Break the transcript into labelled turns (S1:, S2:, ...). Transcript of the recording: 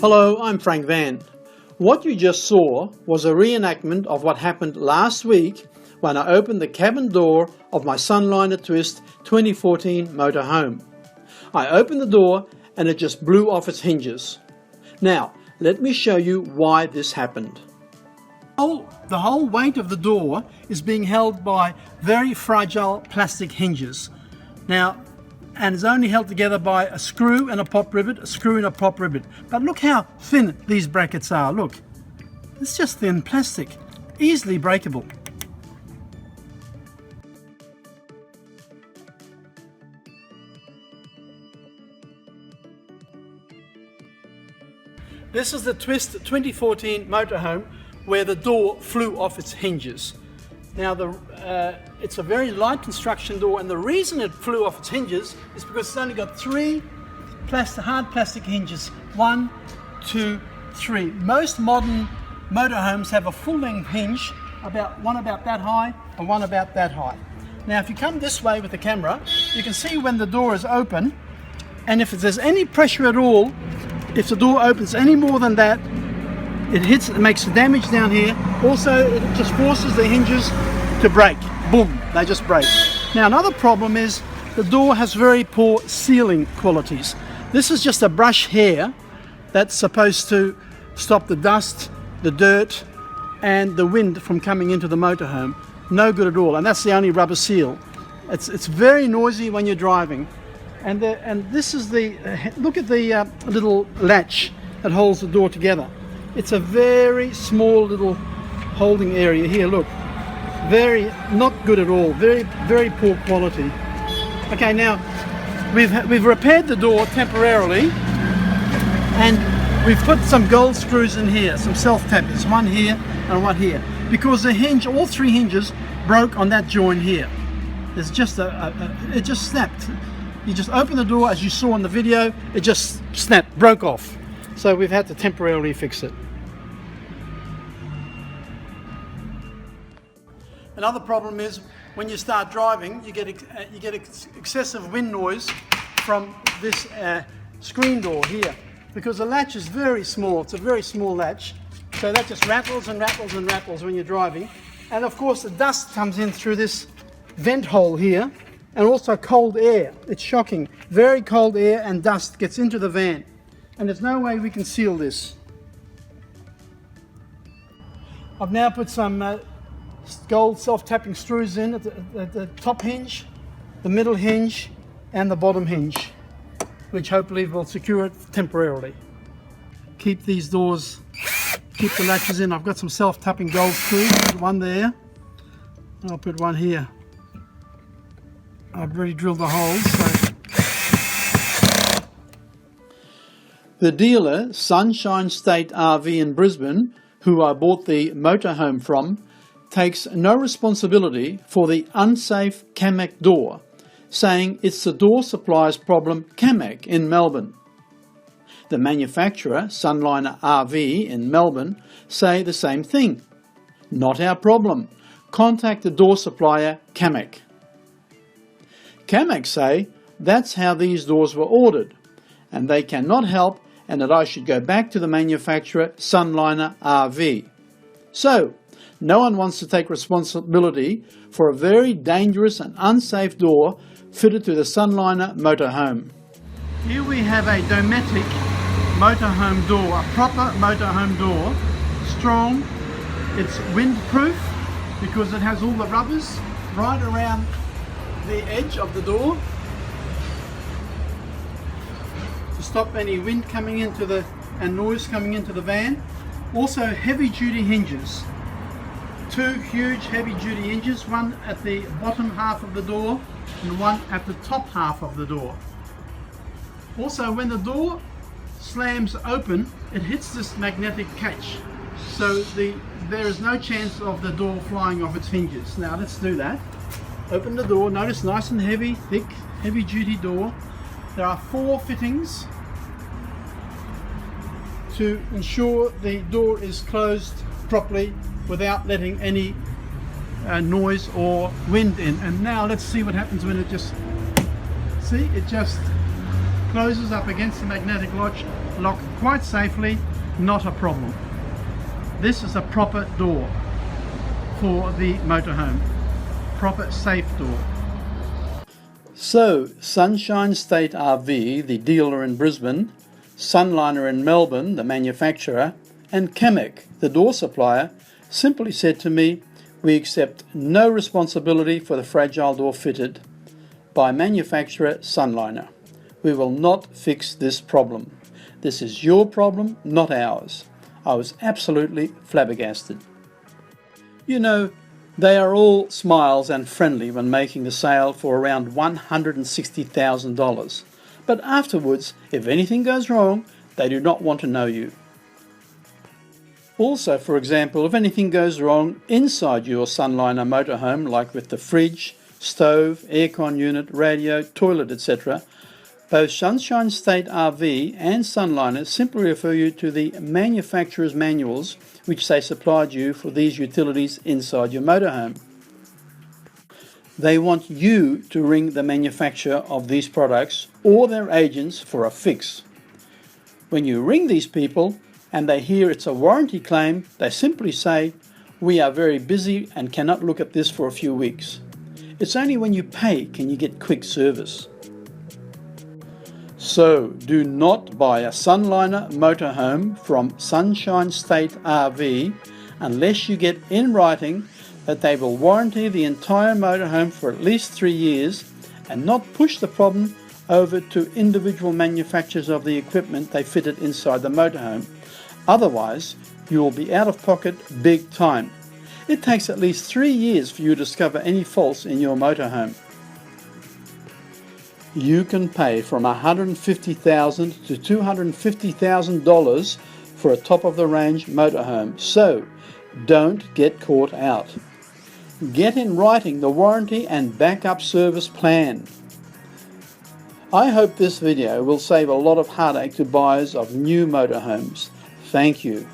S1: Hello, I'm Frank Van. What you just saw was a reenactment of what happened last week when I opened the cabin door of my Sunliner Twist 2014 motorhome. I opened the door and it just blew off its hinges. Now, let me show you why this happened. The whole weight of the door is being held by very fragile plastic hinges. Now, and it's only held together by a screw and a pop rivet, a screw and a pop rivet. But look how thin these brackets are, look. It's just thin plastic, easily breakable. This is the Twist 2014 motorhome where the door flew off its hinges. Now it's a very light construction door, and the reason it flew off its hinges is because it's only got three hard plastic hinges. 1, 2, 3. Most modern motorhomes have a full-length hinge, one about that high and one about that high. Now if you come this way with the camera, you can see when the door is open, and if there's any pressure at all, if the door opens any more than that, it makes damage down here. Also, it just forces the hinges to break. Boom, they just break. Now another problem is the door has very poor sealing qualities. This is just a brush hair that's supposed to stop the dust, the dirt and the wind from coming into the motorhome. No good at all, and that's the only rubber seal. It's very noisy when you're driving. And this is look at the little latch that holds the door together. It's a very small little holding area here, look. Not good at all, very poor quality. Okay, now we've repaired the door temporarily, and we've put some gold screws in here, some self-tappers, one here and one here, because the hinge, all three hinges broke on that joint here. There's just it just snapped. You just open the door, as you saw in the video, it just snapped, broke off. So we've had to temporarily fix it. Another problem is when you start driving, you get excessive wind noise from this screen door here, because the latch is very small. It's a very small latch, so that just rattles and rattles and rattles when you're driving. And of course the dust comes in through this vent hole here, and also cold air. It's shocking. Very cold air and dust gets into the van, and there's no way we can seal this. I've now put some gold self-tapping screws in at the top hinge, the middle hinge and the bottom hinge, which hopefully will secure it temporarily. Keep these doors, keep the latches in. I've got some self-tapping gold screws, put one there, and I'll put one here. I've already drilled the holes. So. The dealer, Sunshine State RV in Brisbane, who I bought the motorhome from, takes no responsibility for the unsafe Camec door, saying it's the door supplier's problem, Camec in Melbourne. The manufacturer, Sunliner RV in Melbourne, say the same thing. Not our problem. Contact the door supplier, Camec. Camec say that's how these doors were ordered, and they cannot help, and that I should go back to the manufacturer, Sunliner RV. So, no one wants to take responsibility for a very dangerous and unsafe door fitted to the Sunliner motorhome. Here we have a Dometic motorhome door, a proper motorhome door, strong. It's windproof because it has all the rubbers right around the edge of the door to stop any wind coming into and noise coming into the van. Also heavy duty hinges. Two huge heavy duty hinges, one at the bottom half of the door and one at the top half of the door. Also when the door slams open, it hits this magnetic catch, so there is no chance of the door flying off its hinges. Now let's do that. Open the door, notice nice and heavy, thick, heavy duty door. There are 4 fittings to ensure the door is closed properly without letting any noise or wind in. And now let's see what happens when it just closes up against the magnetic lock quite safely, not a problem. This is a proper door for the motorhome, proper safe door. So Sunshine State RV, the dealer in Brisbane, Sunliner in Melbourne, the manufacturer, and Camec, the door supplier, simply said to me, we accept no responsibility for the fragile door fitted by manufacturer Sunliner. We will not fix this problem. This is your problem, not ours. I was absolutely flabbergasted. You know, they are all smiles and friendly when making the sale for around $160,000. But afterwards, if anything goes wrong, they do not want to know you. Also, for example, if anything goes wrong inside your Sunliner motorhome, like with the fridge, stove, aircon unit, radio, toilet, etc., both Sunshine State RV and Sunliner simply refer you to the manufacturer's manuals which they supplied you for these utilities inside your motorhome. They want you to ring the manufacturer of these products or their agents for a fix. When you ring these people and they hear it's a warranty claim, they simply say, we are very busy and cannot look at this for a few weeks. It's only when you pay can you get quick service. So do not buy a Sunliner motorhome from Sunshine State RV unless you get in writing that they will warranty the entire motorhome for at least 3 years and not push the problem over to individual manufacturers of the equipment they fitted inside the motorhome. Otherwise, you will be out of pocket big time. It takes at least 3 years for you to discover any faults in your motorhome. You can pay from $150,000 to $250,000 for a top-of-the-range motorhome, so don't get caught out. Get in writing the warranty and backup service plan. I hope this video will save a lot of heartache to buyers of new motorhomes. Thank you.